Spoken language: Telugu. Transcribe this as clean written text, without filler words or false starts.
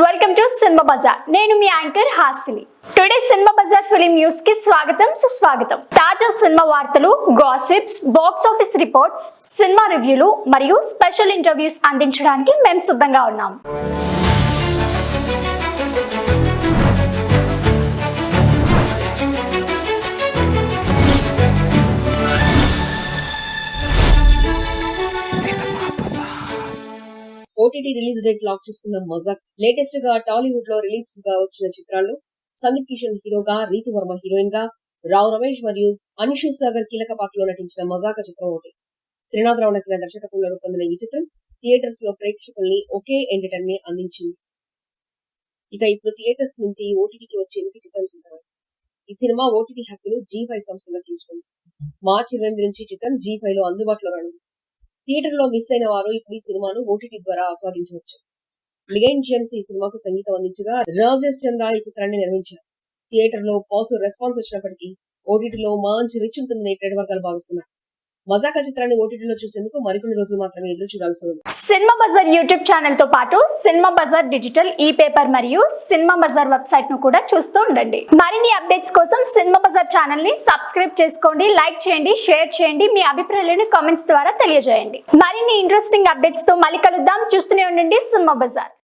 Welcome to cinema Bazaar. నేను మీ anchor Hasini. Today cinema Bazaar film news కి స్వాగతం సుస్వాగతం. తాజా సినిమా వార్తలు, gossips, box office reports, cinema రివ్యూలు మరియు స్పెషల్ ఇంటర్వ్యూస్ అందించడానికి మేము సిద్ధంగా ఉన్నాం. ఓటీటీ రిలీజ్ డేట్ లాక్ చేసుకున్న మజాక్ లేటెస్ట్ గా టాలీవుడ్ లో రిలీజ్ గా వచ్చిన చిత్రాల్లో సందీప్ కిషన్ హీరోగా, రీతు వర్మ హీరోయిన్ గా, రావు రమేష్ మరియు అన్షు సాగర్ కీలక పాత్రలో నటించిన మజాక చిత్రం ఒకటి. త్రినాథ్ రావు నకిన దర్శకత్వంలో రూపొందిన ఈ చిత్రం థియేటర్స్ లో ప్రేక్షకుల్ని ఒకే ఎంటర్టైన్ ని అందించింది. ఇక ఇప్పుడు థియేటర్స్ నుంచి ఓటీటీకి వచ్చేందుకు చిత్రం సిద్ధమైంది. ఈ సినిమా ఓటీటీ హక్కులు G5 సంస్థ దక్కించుకుంది. మార్చి 28 నుంచి చిత్రం G5 లో అందుబాటులో రానుంది. థియేటర్ లో మిస్ అయిన వారు ఇప్పుడు ఈ సినిమాను ఓటీటీ ద్వారా ఆస్వాదించవచ్చు. లిగెండ్ జెమ్స్ ఈ సినిమాకు సంగీతం అందించగా, రాజేష్ చందా ఈ చిత్రాన్ని నిర్మించారు. థియేటర్ లో పాజిటివ్ రెస్పాన్స్ వచ్చినప్పటికీ ఓటీటీలో మంచి రిచ్ ఉంటుందని ట్రేడ్ వర్గాలు భావిస్తున్నారు. మజాకా చిత్రాన్ని ఓటీటీలో చూసేందుకు మరికొన్ని రోజులు మాత్రమే ఎదురు చూడాల్సి ఉంది. సినిమా బజార్ యూట్యూబ్ ఛానల్ తో పాటు సినిమా బజార్ డిజిటల్ ఈ పేపర్ మరియు సినిమా బజార్ వెబ్సైట్ ను కూడా చూస్తూ ఉండండి. మరిన్ని అప్డేట్స్ కోసం సినిమా బజార్ ఛానల్ ని సబ్స్క్రైబ్ చేసుకోండి, లైక్ చేయండి, షేర్ చేయండి, మీ అభిప్రాయాలను కామెంట్స్ ద్వారా తెలియజేయండి. మరిన్ని ఇంట్రెస్టింగ్ అప్డేట్స్ తో మళ్ళీ కలుద్దాం. చూస్తూనే ఉండండి సినిమా బజార్.